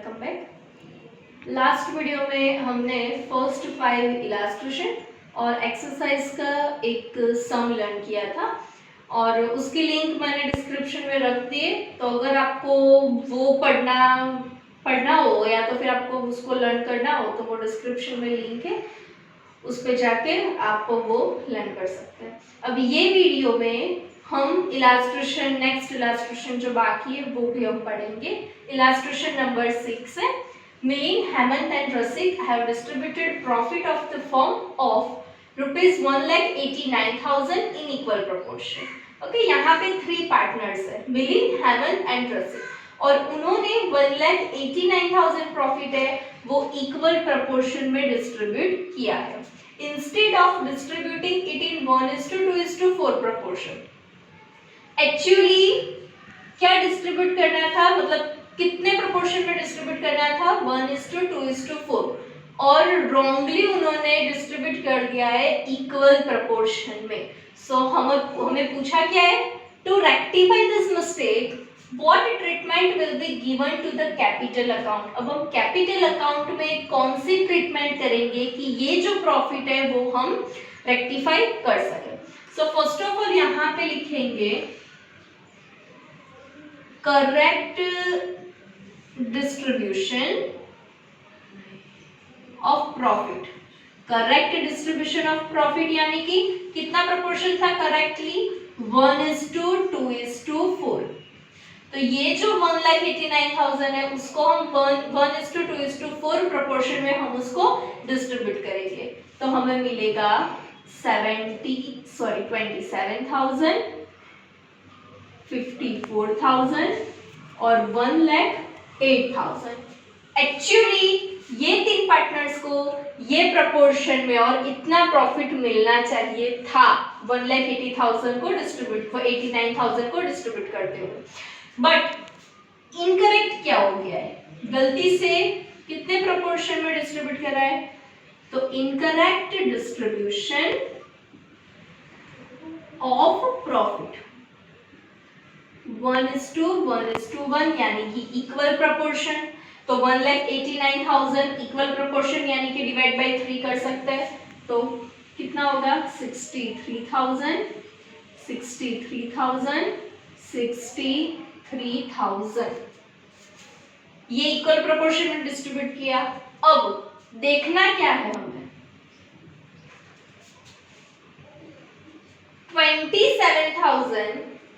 Welcome back. Last video में हमने first 5 illustration और एक्सरसाइज का एक सम लर्न किया था और उसकी लिंक मैंने डिस्क्रिप्शन में रख दिए। तो अगर आपको वो पढ़ना हो या तो फिर आपको उसको लर्न करना हो तो वो डिस्क्रिप्शन में लिंक है, उस पे जाके आप वो लर्न कर सकते हैं। अब ये वीडियो में हम इलास्ट्रेशन नेक्स्ट इलास्ट्रेशन जो बाकी है वो भी हम पढ़ेंगे। इलास्ट्रेशन नंबर 6 है। Milind, Hemant and Rasik have distributed profit of the firm of ₹1,89,000 in equal proportion. Okay, यहाँ पे 3 पार्टनर्स है, मिलिंद, हेमंत एंड रसिक, और उन्होंने 1,89,000 प्रॉफिट है वो इक्वल प्रोपोर्शन में डिस्ट्रीब्यूट किया है। Instead of distributing it in 1:2:4 proportion, actually क्या डिस्ट्रीब्यूट करना था, मतलब कितने प्रोपोर्शन में डिस्ट्रीब्यूट करना था, 1:2:4, और रॉन्गली उन्होंने डिस्ट्रीब्यूट कर दिया है इक्वल प्रोपोर्शन में। सो हमें पूछा क्या है, to rectify this mistake what treatment will be given to the capital account। अब हम कैपिटल अकाउंट में कौन सी ट्रीटमेंट करेंगे कि ये जो प्रॉफिट है वो हम रेक्टिफाई कर सके। सो फर्स्ट ऑफ ऑल यहाँ पे लिखेंगे correct distribution of profit. Correct distribution of profit यानी कि कितना प्रोपोर्शन था करेक्टली, 1:2:4। तो ये जो 1,89,000 है उसको हम 1:2:4 प्रोपोर्शन में हम उसको डिस्ट्रीब्यूट करेंगे। तो हमें मिलेगा 27,000, 54,000 और 1,08,000। एक्चुअली ये 3 पार्टनर्स को ये प्रोपोर्शन में और इतना प्रॉफिट मिलना चाहिए था 1,80,000 को डिस्ट्रीब्यूट 89,000 को डिस्ट्रीब्यूट करते हुए, बट इनकरेक्ट क्या हो गया है, गलती से कितने प्रोपोर्शन में डिस्ट्रीब्यूट करा है। तो इनकरेक्ट डिस्ट्रीब्यूशन ऑफ प्रॉफिट 1:1 यानी कि इक्वल प्रोपोर्शन। तो 1,89,000 इक्वल प्रोपोर्शन यानी कि डिवाइड बाय 3 कर सकते हैं, तो कितना होगा 63,000, 63,000, 63,000। ये इक्वल प्रोपोर्शन में डिस्ट्रीब्यूट किया। अब देखना क्या है हमें, 27,000,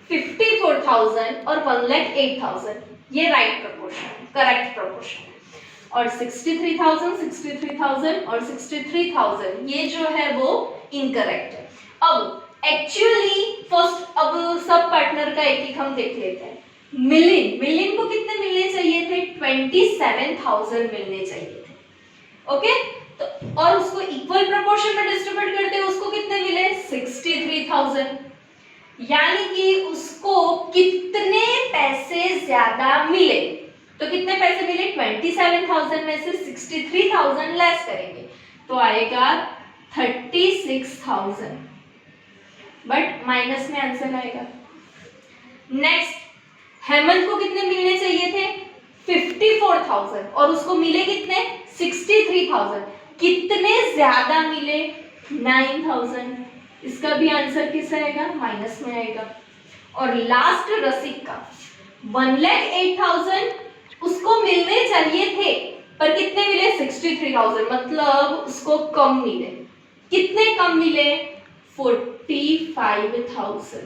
54,000 और 1,08,000 ये राइट प्रोपोर्शन, करेक्ट प्रोपोर्शन, और 63,000, 63,000 और 63,000 ये जो है वो इनकरेक्ट है। अब एक्चुअली फर्स्ट अब सब पार्टनर का एक हम देख लेते हैं। मिलिंद को कितने मिलने चाहिए थे, 27,000 मिलने चाहिए थे। ओके, तो और उसको इक्वल प्रोपोर्शन में डिस्ट्रीब्यूट करते हैं उसको कितने मिले, 63,000, यानी कि उसको कितने पैसे ज्यादा मिले। तो कितने पैसे मिले, 27,000 में से 63,000 लेस करेंगे तो आएगा 36,000, बट माइनस में आंसर आएगा। नेक्स्ट, हेमंत को कितने मिलने चाहिए थे, 54,000 और उसको मिले कितने, 63,000, कितने ज्यादा मिले, 9,000। इसका भी आंसर किस आएगा, माइनस में आएगा। और लास्ट रसिक का 1,08,000 उसको मिलने चाहिए थे पर कितने मिले, 63,000, मतलब उसको कम मिले। कितने कम मिले, 45,000।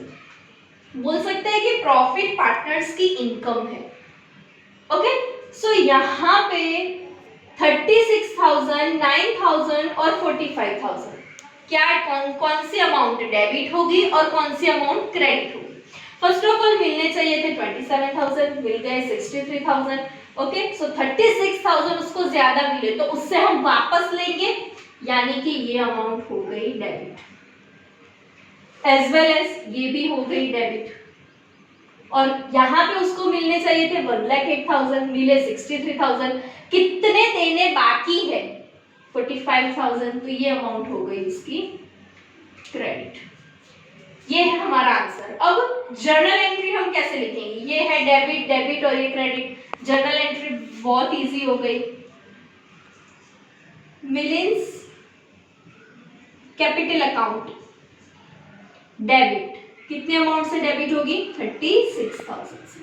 बोल सकते हैं कि प्रॉफिट पार्टनर्स की इनकम है। ओके, सो यहाँ पे 36,000, 9,000 और 45,000 क्या कौन सी अमाउंट डेबिट होगी और कौन सी अमाउंट क्रेडिट होगी। फर्स्ट ऑफ ऑल मिलने चाहिए थे 27,000, मिल गए 63,000। ओके, सो 36,000 उसको ज्यादा मिले तो उससे हम वापस लेंगे, यानी कि ये अमाउंट हो गई डेबिट, एज वेल एज ये भी हो गई डेबिट। और यहाँ पे उसको मिलने चाहिए थे 1,08,000, मिले 63,000, कितने देने बाकी है, 45,000, तो ये अमाउंट हो गई इसकी क्रेडिट। ये है हमारा आंसर। अब जर्नल एंट्री हम कैसे लिखेंगे, ये है डेबिट और ये क्रेडिट। जर्नल एंट्री बहुत इजी हो गई। मिलियंस कैपिटल अकाउंट डेबिट, कितने अमाउंट से डेबिट होगी? 36,000 से।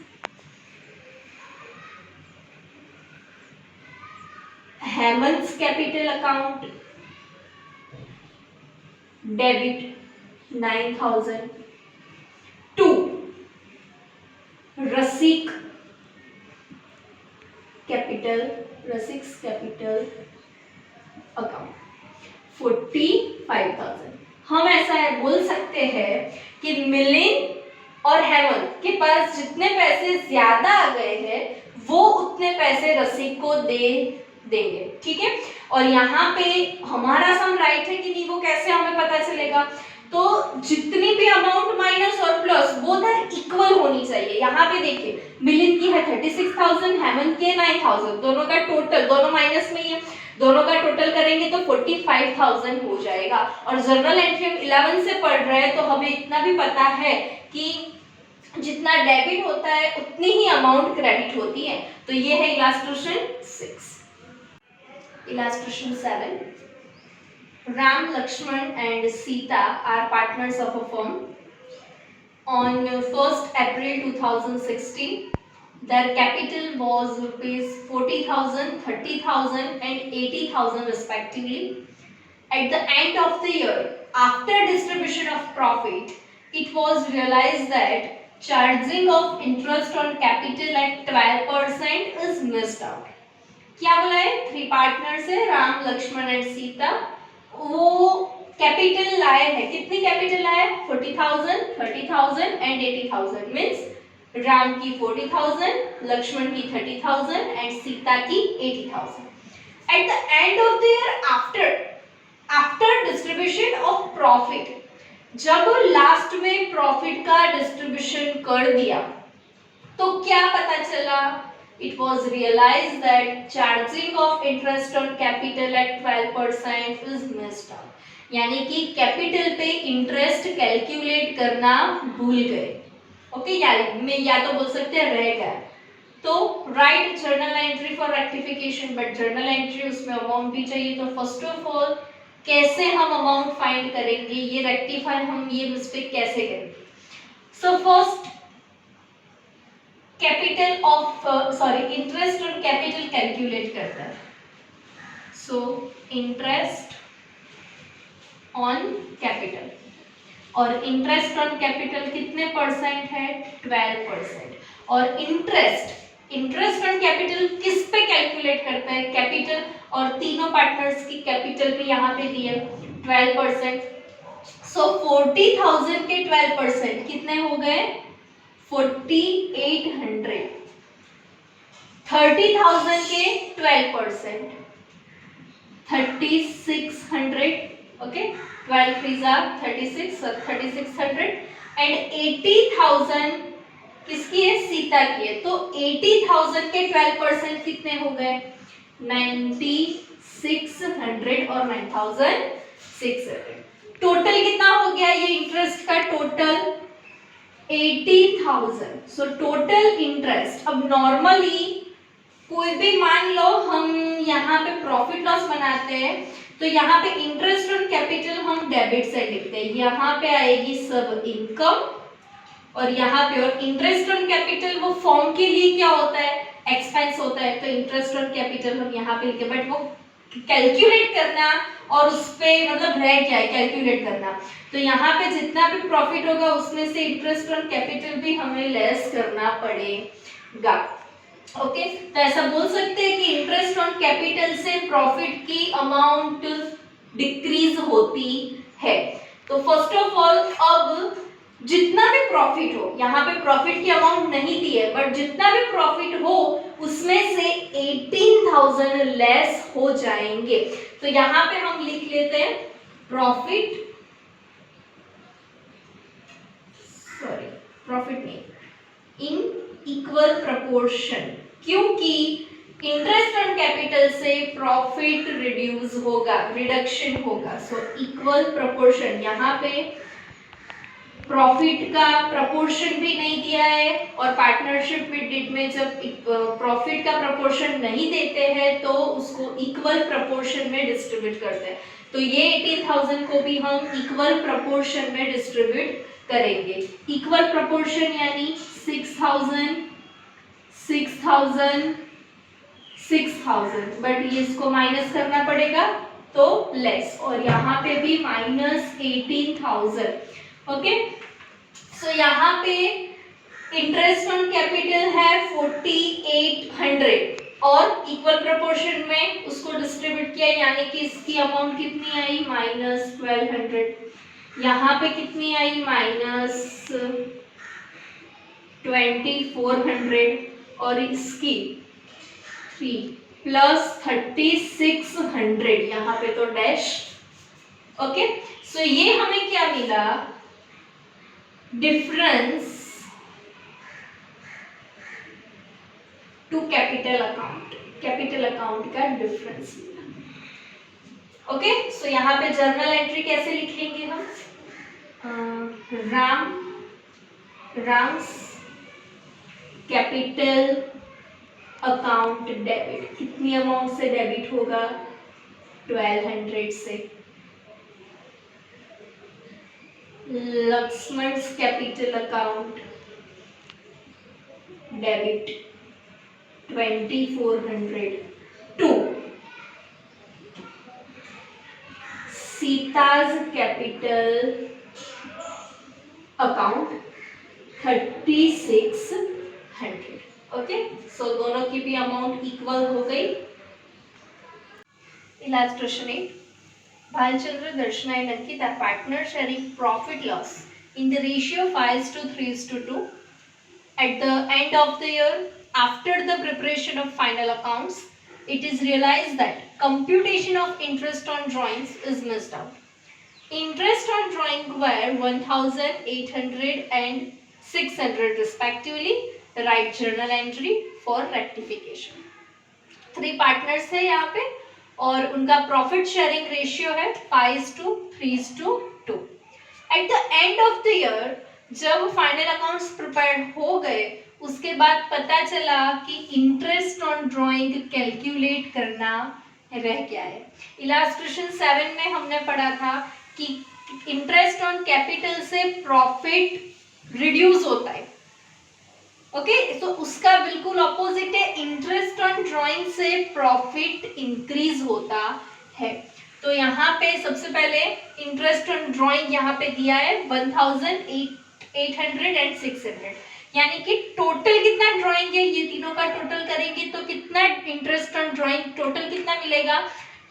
Hemant's capital account debit 9,000 to Rasik capital account 45,000। हम ऐसा है बोल सकते हैं कि मिलिंद और हेमंत के पास जितने पैसे ज्यादा आ गए हैं वो उतने पैसे रसिक को देंगे, ठीक है। और यहाँ पे हमारा सम राइट है कि नहीं वो कैसे हमें पता चलेगा? तो जितनी भी अमाउंट माइनस और प्लस वो दर इक्वल होनी चाहिए। यहाँ पे देखिए मिलिंद की है 36,000, हेमंत की 9,000, दोनों का टोटल, दोनों माइनस में ही है, दोनों का टोटल करेंगे तो 45,000 हो जाएगा। और जर्नल एंट्री हम 11 से पढ़ रहे हैं तो हमें इतना भी पता है कि जितना डेबिट होता है उतनी ही अमाउंट क्रेडिट होती है। तो ये है illustration 6। Illustration 7. Ram, Lakshman and Sita are partners of a firm. On 1st April 2016, their capital was rupees 40,000, 30,000 and 80,000 respectively. At the end of the year, after distribution of profit, it was realized that charging of interest on capital at 12% is missed out. क्या बोला है? 3 partners है, Ram, Lakshman and Sita. वो capital लाए हैं, कितनी capital लाए? 40,000, 30,000 and 80,000। Means Ram की 40,000, लक्ष्मण की 30,000 एंड सीता की 80,000। At the end of the year, after distribution of profit, जब लास्ट में प्रॉफिट का डिस्ट्रीब्यूशन कर दिया तो क्या पता चला? It was realized that charging of interest on capital at 12% is missed out. यानी कि कैपिटल पे इंटरेस्ट कैलकुलेट करना भूल गए। ओके, या तो बोल सकते हैं रह गया। तो right journal entry for rectification, but journal entry उसमें अमाउंट भी चाहिए। तो फर्स्ट ऑफ ऑल कैसे हम अमाउंट फाइंड करेंगे, ये रेक्टिफाई हम ये मिस्टेक कैसे करेंगे? So first capital of interest on capital calculate करता है। सो इंटरेस्ट ऑन कैपिटल, और इंटरेस्ट ऑन कैपिटल कितने परसेंट है? 12%। और इंटरेस्ट ऑन कैपिटल किस पे कैलकुलेट करता है? कैपिटल, और तीनों पार्टनर्स की कैपिटल भी यहाँ पे दी है 12%। सो 40,000 के 12% कितने हो गए? 4,800। 30,000 के 12% 3,600। ओके, 12 3 are 36, so 3,600 एंड 80,000 किसकी है? सीता की है। तो 80,000 के 12% कितने हो गए? 9,600 और 9,600। टोटल कितना हो गया ये इंटरेस्ट का? टोटल 80,000। सो टोटल इंटरेस्ट, अब नॉर्मली कोई भी मान लो हम यहाँ पे प्रॉफिट लॉस बनाते हैं तो यहाँ पे इंटरेस्ट ऑन कैपिटल हम डेबिट से लिखते हैं, यहाँ पे आएगी सब इनकम, और यहाँ पे और इंटरेस्ट ऑन कैपिटल वो फॉर्म के लिए क्या होता है? एक्सपेंस होता है। तो इंटरेस्ट ऑन कैपिटल हम यहाँ पे लिखे, बट वो कैलकुलेट करना और उस पे मतलब रह क्या है कैलकुलेट करना। तो यहाँ पे जितना भी प्रॉफिट होगा उसमें से इंटरेस्ट ऑन कैपिटल भी हमें लेस करना पड़ेगा। ओके, तो ऐसा बोल सकते हैं कि इंटरेस्ट ऑन कैपिटल से प्रॉफिट की अमाउंट डिक्रीज होती है। तो फर्स्ट ऑफ ऑल अब जितना भी प्रॉफिट हो, यहाँ पे प्रॉफिट की अमाउंट नहीं दी है, बट जितना भी प्रॉफिट हो उसमें से 18,000 लेस हो जाएंगे। तो यहाँ पे हम लिख लेते हैं प्रॉफिट नहीं, इन इक्वल प्रपोर्शन, क्योंकि इंटरेस्ट ऑन कैपिटल से प्रॉफिट रिडक्शन होगा। सो इक्वल प्रपोर्शन, यहाँ पे प्रॉफिट का प्रपोर्शन भी नहीं दिया है, और पार्टनरशिप विद डिड में जब प्रॉफिट का प्रपोर्शन नहीं देते हैं तो उसको इक्वल प्रपोर्शन में डिस्ट्रीब्यूट करते हैं। तो ये 18,000 को भी हम इक्वल प्रपोर्शन में डिस्ट्रीब्यूट करेंगे। इक्वल प्रपोर्शन यानी 6,000 6,000 6,000, बट ये इसको माइनस करना पड़ेगा तो लेस, और यहाँ पे भी माइनस 18,000। ओके, सो यहाँ पे इंटरेस्ट ऑन कैपिटल है 4,800 और इक्वल प्रोपोर्शन में उसको डिस्ट्रीब्यूट किया, यानी कि इसकी अमाउंट कितनी आई माइनस 1,200। यहाँ पे कितनी आई माइनस 2,400, और इसकी 3 प्लस 3,600, यहाँ पे तो डैश। ओके, सो ये हमें क्या मिला, difference to capital account, capital account का डिफरेंस मिला। ओके, सो यहाँ पे जर्नल एंट्री कैसे लिखेंगे हम, राम्स कैपिटल अकाउंट डेबिट, कितनी अमाउंट से डेबिट होगा 1,200 से। Lakshman's capital account debit 2,400 to Sita's capital account 3,600। Okay, so दोनों की भी अमाउंट इक्वल हो गई। Illustration 8, Bhalchandra, Darshana and Ankit are partners sharing profit loss in the ratio 5:3:2. At the end of the year, after the preparation of final accounts, it is realized that computation of interest on drawings is missed out. Interest on drawing were 1,800 and 600 respectively. Write journal entry for rectification. 3 partners है यहाँ पे और उनका profit sharing ratio है 5:3:2। At the end of the year जब final accounts prepare हो गए, उसके बाद पता चला कि इंटरेस्ट ऑन ड्राइंग कैलकुलेट करना रह गया है। इलस्ट्रेशन 7 में हमने पढ़ा था कि इंटरेस्ट ऑन कैपिटल से प्रॉफिट रिड्यूस होता है। ओके, तो उसका बिल्कुल ऑपोजिट है, इंटरेस्ट ऑन ड्राइंग से प्रॉफिट इंक्रीज होता है। तो यहाँ पे सबसे पहले इंटरेस्ट ऑन ड्राइंग यहाँ पे दिया है 1,800 एंड 600, यानी कि टोटल कितना ड्राइंग है, ये तीनों का टोटल करेंगे तो कितना इंटरेस्ट ऑन ड्राइंग टोटल कितना मिलेगा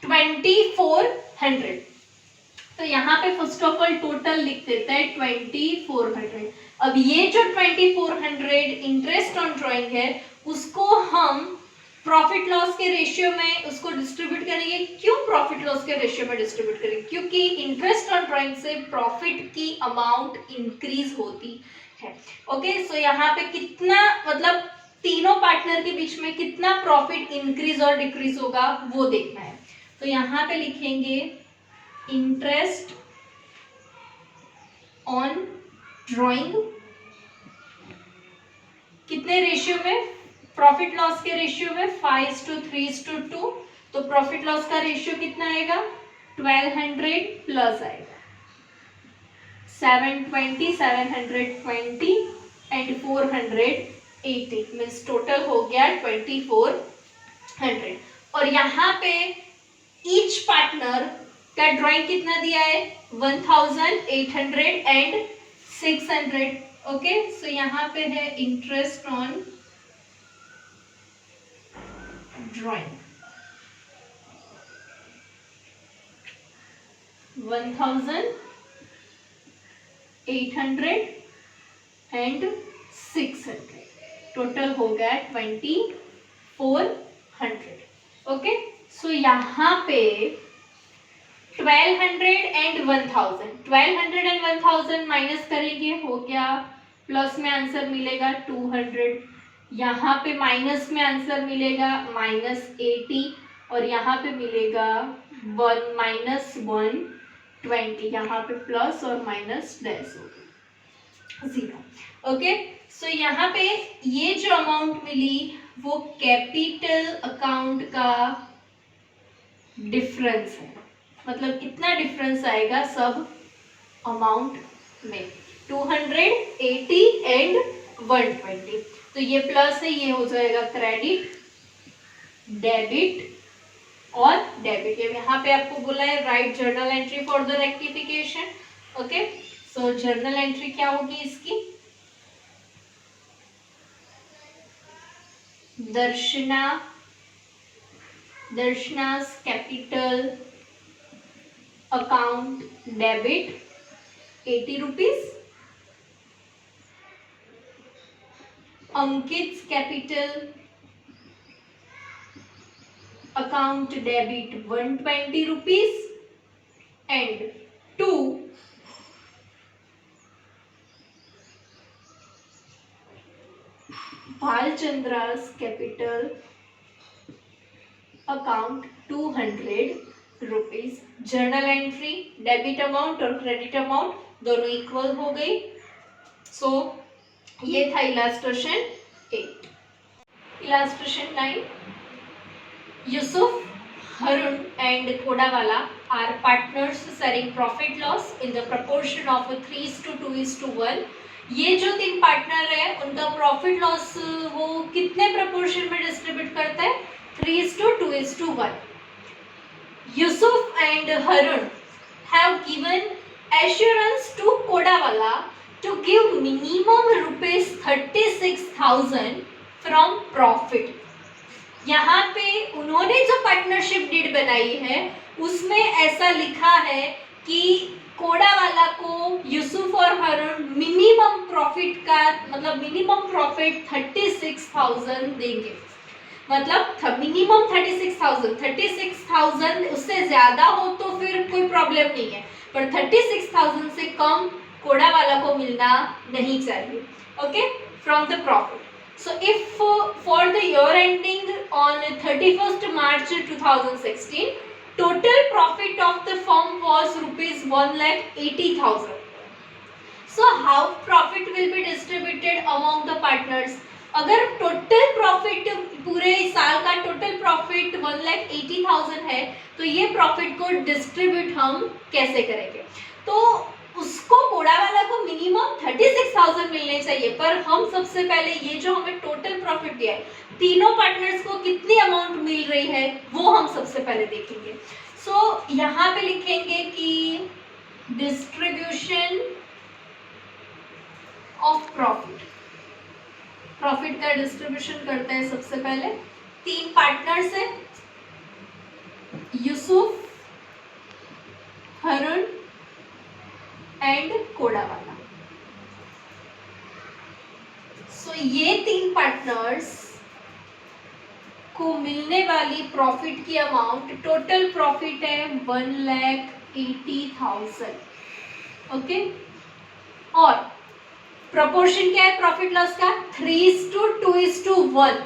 2,400। तो यहाँ पे फर्स्ट ऑफ ऑल टोटल लिख देता है 2,400। अब ये जो 2,400 इंटरेस्ट ऑन ड्राइंग है उसको हम प्रॉफिट लॉस के रेशियो में उसको डिस्ट्रीब्यूट करेंगे। क्यों प्रॉफिट लॉस के रेशियो में डिस्ट्रीब्यूट करेंगे? क्योंकि इंटरेस्ट ऑन ड्राइंग से प्रॉफिट की अमाउंट इंक्रीज होती है। ओके, सो यहाँ पे कितना मतलब तीनों पार्टनर के बीच में कितना प्रॉफिट इंक्रीज और डिक्रीज होगा वो देखना है। तो यहाँ पे लिखेंगे इंटरेस्ट ऑन ड्राइंग कितने रेशियो में, प्रॉफिट लॉस के रेशियो में 5:3:2। तो प्रॉफिट लॉस का रेशियो कितना आएगा 1,200 प्लस आएगा 720 720 एंड 480 मीन्स टोटल हो गया 2,400। और यहाँ पे ईच पार्टनर का ड्राइंग कितना दिया है 1,800 एंड 600। ओके, सो यहाँ पे है interest on drawing 1,800 and 600, total हो गया 2,400। ओके, सो यहाँ पे 1,200 एंड 1,000 माइनस करेंगे हो गया, प्लस में आंसर मिलेगा 200, यहाँ पे माइनस में आंसर मिलेगा -80 और यहाँ पे मिलेगा 1 -120, यहाँ पे प्लस और माइनस डैश होगा। 0। ओके, सो यहाँ पे ये जो अमाउंट मिली वो कैपिटल अकाउंट का डिफरेंस है, मतलब कितना डिफरेंस आएगा सब अमाउंट में, 280 एंड 120। तो ये प्लस है, ये हो जाएगा क्रेडिट, डेबिट और डेबिट। यहाँ पे आपको बोला है write journal entry for the rectification. Okay, so journal entry क्या होगी इसकी, Darshana's capital account debit 80 rupees, Ankit capital account debit 120 rupees and 2 Bhalchandra's capital account 200 rupees. Journal entry debit amount और क्रेडिट अमाउंट दोनों इक्वल हो गई। सो ये था illustration 8। Illustration 9, Yusuf, Harun and Kodawala are partners sharing profit loss in the proportion of 3:2:1। ये जो 3 partner है उनका प्रॉफिट लॉस वो कितने प्रपोर्शन में डिस्ट्रीब्यूट करता है, 3:2:1। Yusuf and Harun have given assurance to Kodawala to give minimum rupees 36,000 from profit। यहाँ पे उन्होंने जो पार्टनरशिप डीड बनाई है उसमें ऐसा लिखा है कि कोडावाला को यूसुफ और हरुण मिनिमम प्रॉफिट का मतलब मिनिमम प्रॉफिट 36,000 देंगे। मतलब मिनिमम 36,000 उससे ज्यादा हो तो फिर कोई प्रॉब्लम नहीं है, पर 36,000 से कम कोडावाला को मिलना नहीं चाहिए। Okay, from the profit. So if for the year ending on 31st March 2016 total profit of the firm was rupees 1,80,000. So how profit will be distributed among the partners? अगर टोटल प्रॉफिट पूरे साल का total profit 1,80,000 है तो ये profit को distribute हम कैसे करेंगे, तो उसको कोडावाला को मिनिमम 36,000 मिलने चाहिए, पर हम सबसे पहले ये जो हमें टोटल प्रॉफिट दिया है तीनों पार्टनर्स को कितनी अमाउंट मिल रही है वो हम सबसे पहले देखेंगे। सो यहाँ पे लिखेंगे कि डिस्ट्रीब्यूशन ऑफ प्रॉफिट, प्रॉफिट का डिस्ट्रीब्यूशन करते हैं सबसे पहले। 3 पार्टनर्स हैं, यूसुफ, हरुण एंड कोडावाला। सो ये 3 पार्टनर्स को मिलने वाली प्रॉफिट की अमाउंट, टोटल प्रॉफिट है 1,80,000। ओके, और प्रोपोर्शन क्या है प्रॉफिट लॉस का, 3:2:1।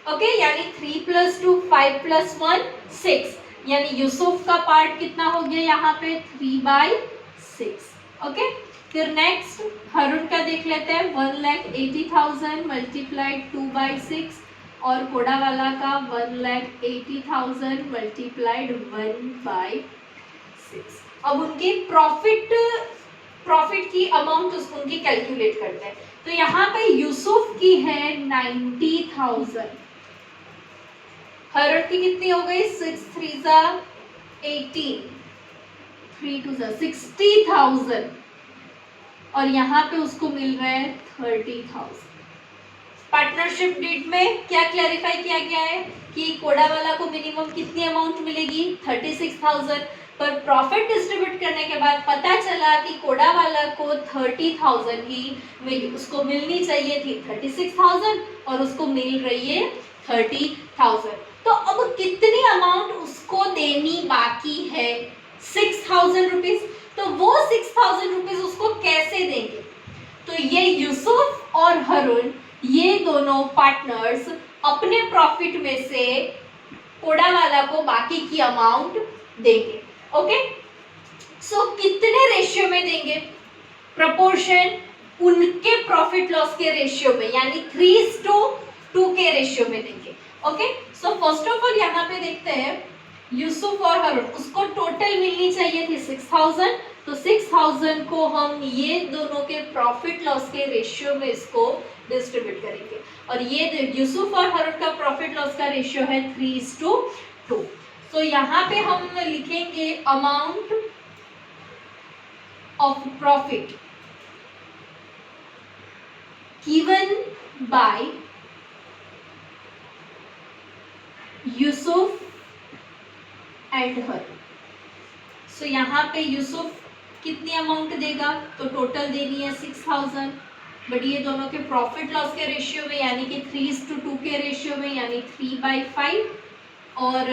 ओके, यानी 3 + 2 5 + 1 6, यानी यूसुफ का पार्ट कितना हो गया यहाँ पे 3/6। ओके, फिर नेक्स्ट हरुण का देख लेते हैं, 1,80,000 × 2/6 और कोडावाला का 1,80,000 × 1/6। अब उनकी प्रॉफिट की अमाउंट उनकी कैलकुलेट करते हैं। तो यहाँ पे यूसुफ की है 90,000, हरुण की कितनी हो गई 6 3 18, 3 2 60,000 और यहाँ पे उसको मिल रहा है 30,000। पार्टनरशिप डीड में क्या क्लैरिफाई किया गया है कि कोडावाला को मिनिमम कितनी अमाउंट मिलेगी 36,000, पर प्रॉफिट डिस्ट्रीब्यूट करने के बाद पता चला कि कोडावाला को 30,000 ही मिली, उसको मिलनी चाहिए थी 36,000 और उसको मिल रही है 30,000। तो अब कितनी अमाउंट उसको देनी बाकी है 6,000 रुपीज। तो वो 6,000 रुपीज उसको कैसे देंगे, तो ये यूसुफ और हरुण ये दोनों पार्टनर्स अपने प्रॉफिट में से कोडावाला को बाकी की अमाउंट देंगे। ओके, सो कितने रेशियो में देंगे, प्रोपोर्शन उनके प्रॉफिट लॉस के रेशियो में, यानी 3:2 के रेशियो में देंगे। Okay, so first of all यहाँ पे देखते हैं यूसुफ और हरुण, उसको टोटल मिलनी चाहिए थी 6000, तो 6000 को हम ये दोनों के प्रॉफिट लॉस के रेशियो में इसको डिस्ट्रीब्यूट करेंगे, और ये यूसुफ और हरुण का प्रॉफिट लॉस का रेशियो है 3:2। तो यहाँ पे हम लिखेंगे amount of profit given by Yusuf and Harun. So यहाँ पे यूसुफ कितनी अमाउंट देगा, तो टोटल देनी है 6000, बट ये दोनों के प्रॉफिट लॉस के रेशियो में यानी कि 3:2 के रेशियो में, यानी 3/5। और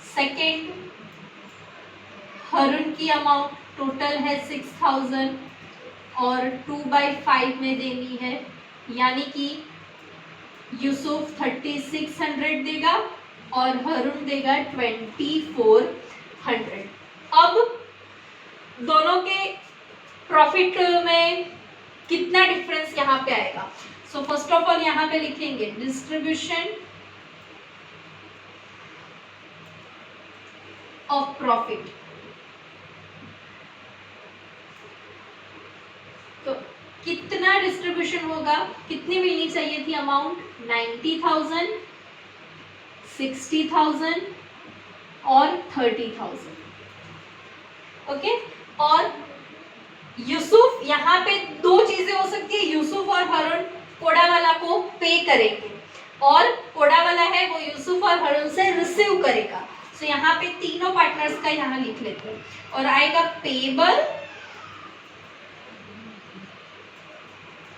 सेकेंड हरुण की अमाउंट टोटल है 6000 और 2/5 में देनी है, यानी कि यूसुफ 3600 देगा और हरुण देगा 2400। अब दोनों के प्रॉफिट में कितना डिफरेंस यहाँ पे आएगा। सो फर्स्ट ऑफ ऑल यहाँ पे लिखेंगे डिस्ट्रीब्यूशन ऑफ प्रॉफिट। तो कितना डिस्ट्रीब्यूशन होगा, कितनी मिलनी चाहिए थी अमाउंट, 90,000, 60,000 और 30,000। ओके, और यूसुफ, यहाँ पे दो चीजें हो सकती है, यूसुफ और हरुण कोड़ा वाला को पे करेंगे और कोड़ा वाला है वो यूसुफ और हरुण से रिसीव करेगा। तो यहाँ पे तीनों पार्टनर्स का यहाँ लिख लेते हैं, और आएगा payable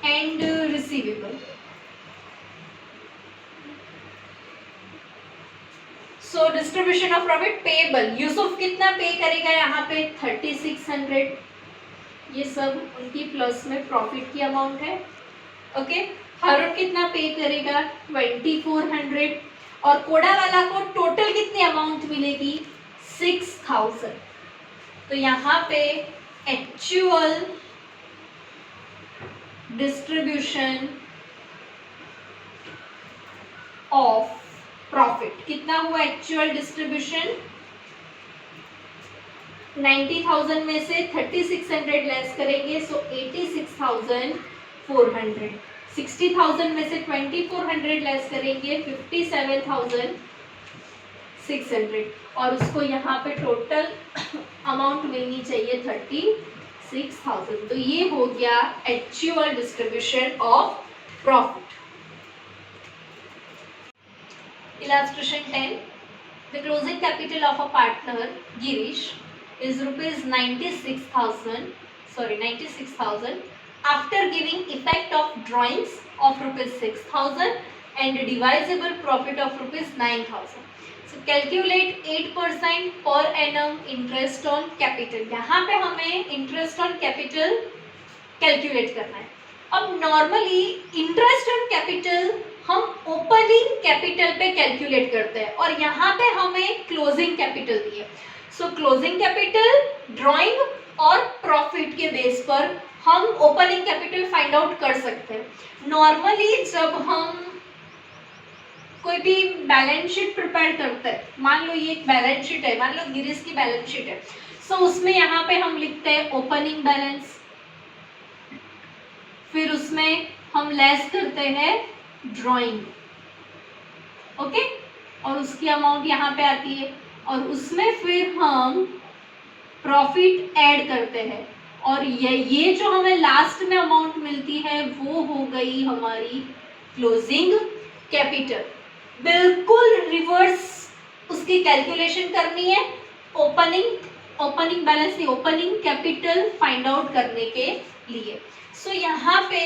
and receivable. So distribution of profit payable, Yusuf कितना पे करेगा यहाँ पे 3600, ये सब उनकी प्लस में प्रॉफिट की अमाउंट है। ओके, हरुण कितना पे करेगा 2400, और कोड़ा वाला को टोटल कितनी अमाउंट मिलेगी 6000। तो यहाँ पे एक्चुअल डिस्ट्रीब्यूशन ऑफ प्रॉफिट कितना हुआ, एक्चुअल डिस्ट्रीब्यूशन 90,000 में से 3600 लेस करेंगे, सो 86,400। 60,000 में से 2400 लेस करेंगे 57,600, और उसको यहाँ पे टोटल अमाउंट मिलनी चाहिए 36,000। तो ये हो गया actual distribution of profit. Illustration 10. The closing capital of a partner, Girish, is rupees 96,000 after giving effect of drawings of rupees 6,000 and divisible profit of rupees 9,000. So calculate 8% per annum interest on capital. यहाँ पे हमें interest on capital calculate करना है। अब normally interest on capital हम opening capital पे calculate करते हैं, और यहाँ पे हमें क्लोजिंग कैपिटल दी है। सो क्लोजिंग कैपिटल, ड्राइंग और प्रॉफिट के बेस पर हम ओपनिंग कैपिटल फाइंड आउट कर सकते हैं। नॉर्मली जब हम कोई भी बैलेंस शीट प्रिपेयर करते हैं, मान लो ये एक बैलेंस शीट है, मान लो गिरीश की बैलेंस शीट है, सो उसमें यहाँ पे हम लिखते हैं ओपनिंग बैलेंस, फिर उसमें हम लेस करते हैं ड्राइंग, ओके, और उसकी अमाउंट यहाँ पे आती है, और उसमें फिर हम प्रॉफिट ऐड करते हैं, और ये जो हमें लास्ट में अमाउंट मिलती है वो हो गई हमारी क्लोजिंग कैपिटल। बिल्कुल रिवर्स उसकी कैलकुलेशन करनी है ओपनिंग बैलेंस नहीं, ओपनिंग कैपिटल फाइंड आउट करने के लिए। सो यहाँ पे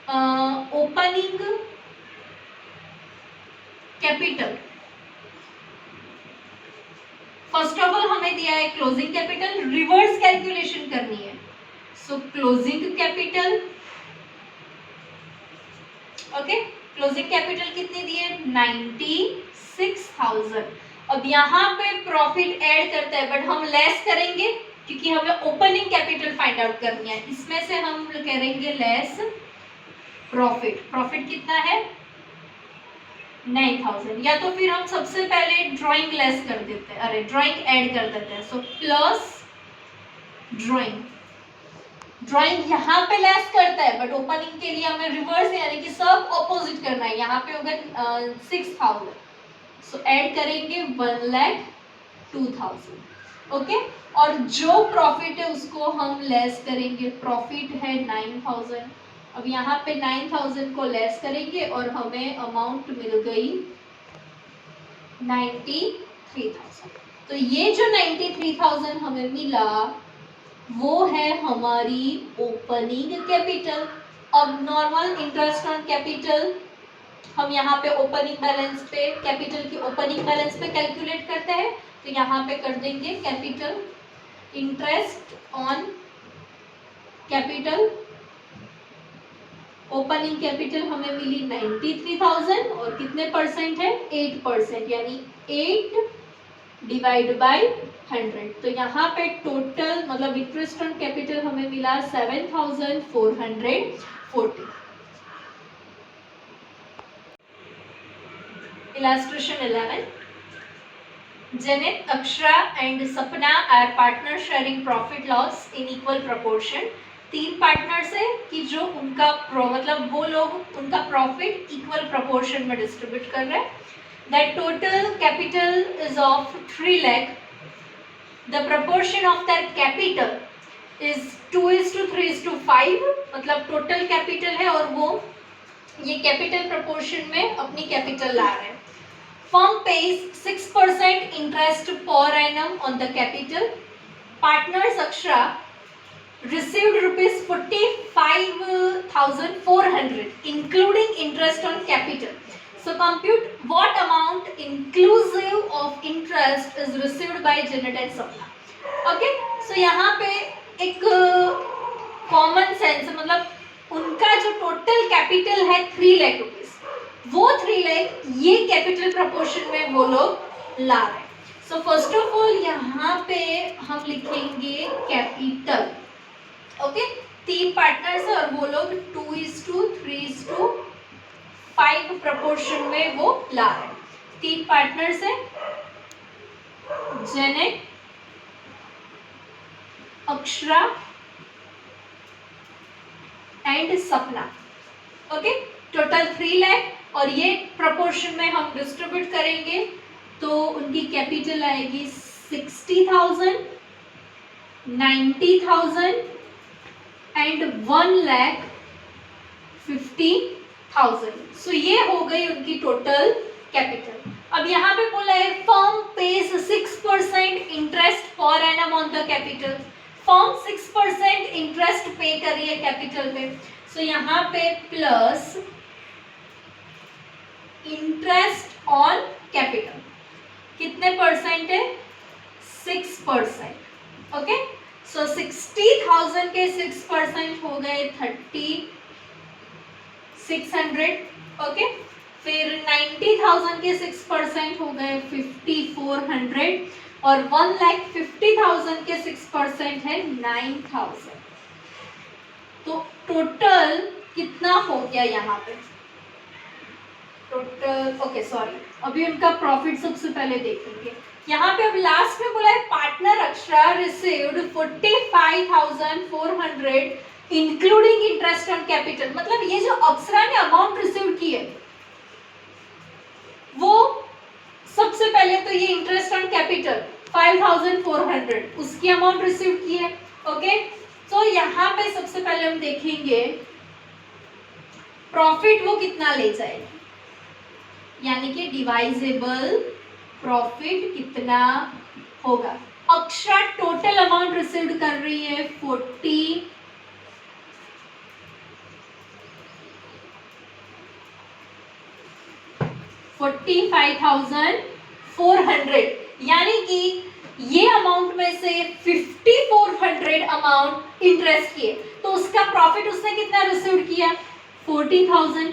opening capital, first of all हमें दिया है क्लोजिंग कैपिटल, रिवर्स कैलकुलेशन करनी है। सो closing capital, okay, closing capital कितनी दी है 96,000। अब यहाँ पे प्रॉफिट ऐड करता है, बट हम लेस करेंगे क्योंकि हमें ओपनिंग कैपिटल फाइंड आउट करनी है। इसमें से हम करेंगे लेस प्रॉफिट। प्रॉफिट कितना है 9000, या तो फिर हम सबसे पहले ड्राइंग लेस कर देते हैं, अरे ड्राइंग ऐड कर देते हैं। सो प्लस ड्राइंग, ड्राइंग यहाँ पे लेस करता है बट ओपनिंग के लिए हमें रिवर्स यानी कि सब ऑपोजिट करना है। यहाँ पे होगा 6000, सो ऐड करेंगे 1,02,000। ओके, और जो प्रॉफिट है उसको हम लेस करेंगे। प्रॉफिट है 9000, अब यहाँ पे 9000 को लेस करेंगे और हमें अमाउंट मिल गई 93,000। तो ये जो 93,000 हमें मिला वो है हमारी ओपनिंग कैपिटल। अब नॉर्मल इंटरेस्ट ऑन कैपिटल हम यहाँ पे ओपनिंग बैलेंस पे, कैपिटल की ओपनिंग बैलेंस पे कैलकुलेट करते हैं। तो यहाँ पे कर देंगे capital interest on capital. Opening capital हमें मिली 93,000 और कितने परसेंट है 8%, यानी 8 डिवाइड बाय 100। तो यहाँ पे टोटल मतलब इंटरेस्ट ऑन कैपिटल हमें मिला 7,440। Illustration 11. Janet, Akshara and Sapna are partners sharing profit loss in equal proportion. 3 partners है कि जो उनका मतलब वो लोग उनका प्रॉफिट इक्वल प्रोपोर्शन में डिस्ट्रीब्यूट कर रहे हैं। That total capital is of 3 lakh. The proportion of their capital is 2:3:5. मतलब टोटल कैपिटल है और वो ये कैपिटल प्रोपोर्शन में अपनी कैपिटल ला रहे हैं। Firm pays 6% interest per annum on the capital. Partners Akshara received rupees 45,400 including interest on capital. So compute what amount inclusive of interest is received by Janet and Sapna. Okay, so यहाँ पे एक common sense मतलब उनका जो total capital है 3 lakh rupees, वो 3 लाख ये capital proportion में वो लोग ला रहे हैं। सो फर्स्ट ऑफ ऑल यहाँ पे हम लिखेंगे कैपिटल। ओके, 3 पार्टनर्स है और वो लोग 2:3:5 प्रोपोर्शन में वो ला रहे हैं। 3 पार्टनर्स है जेनेट, अक्षरा एंड सपना। ओके, टोटल 3 लाख और ये प्रोपोर्शन में हम डिस्ट्रीब्यूट करेंगे तो उनकी कैपिटल आएगी 60,000, 90,000 एंड 1,50,000। सो ये हो गई उनकी टोटल कैपिटल। अब यहाँ पे बोला है firm page 6% interest per annum on the capital. Firm 6% interest पे कर रही है कैपिटल पे। सो यहाँ पे प्लस इंटरेस्ट ऑन कैपिटल कितने परसेंट है 6%। ओके, सो 60,000 के 6% हो गए 3,600। ओके, फिर 90,000 के 6% हो गए 5,400 और 1,50,000 के 6% है 9,000। तो टोटल कितना हो गया यहाँ पे टोटल? ओके सॉरी, अभी उनका प्रॉफिट सबसे पहले देखेंगे। यहाँ पे अब लास्ट में बोला है partner Akshara received 45,400 including interest on capital. मतलब ये जो अक्षरा ने अमाउंट रिसीव की है वो सबसे पहले तो ये इंटरेस्ट ऑन कैपिटल 5,400 उसकी अमाउंट रिसीव की है। ओके, तो यहाँ पे सबसे पहले हम देखेंगे प्रॉफिट वो कितना ले जाएगी, यानी कि डिवाइजेबल प्रॉफिट कितना होगा। अक्षरा टोटल अमाउंट रिसीव्ड कर रही है 45,400, यानी कि ये अमाउंट में से 5,400 अमाउंट इंटरेस्ट की है, तो उसका प्रॉफिट उसने कितना रिसीव किया 40,000।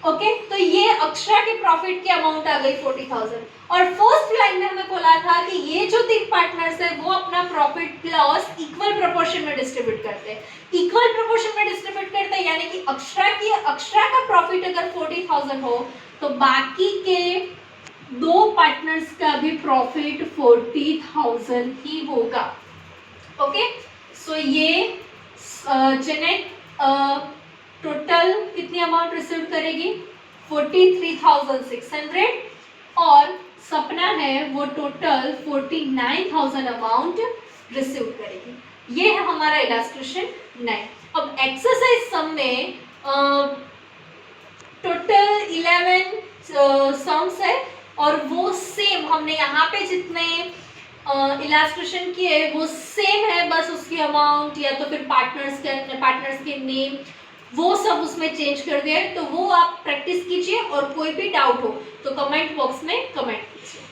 ओके तो ये अक्षरा के प्रॉफिट की अमाउंट आ गई 40,000 और फर्स्ट लाइन में हमें बोला था कि ये जो 3 पार्टनर्स है वो अपना प्रॉफिट लॉस इक्वल प्रोपोर्शन में डिस्ट्रीब्यूट करते हैं। इक्वल प्रोपोर्शन में डिस्ट्रीब्यूट करते हैं यानी कि अक्षरा का प्रॉफिट अगर 40,000 हो तो बाकी के 2 पार्टनर्स का भी प्रॉफिट 40,000 ही होगा। ओके सो ये जेनेट टोटल कितनी अमाउंट रिसीव करेगी 43,600 और सपना है वो टोटल 49,000 अमाउंट रिसीव करेगी। ये है हमारा इलस्ट्रेशन 9। अब एक्सरसाइज सम में टोटल 11 सम्स है और वो सेम हमने यहाँ पे जितने इलस्ट्रेशन किए वो सेम है, बस उसकी अमाउंट या तो फिर पार्टनर्स के नेम वो सब उसमें चेंज कर दिया है। तो वो आप प्रैक्टिस कीजिए और कोई भी डाउट हो तो कमेंट बॉक्स में कमेंट कीजिए।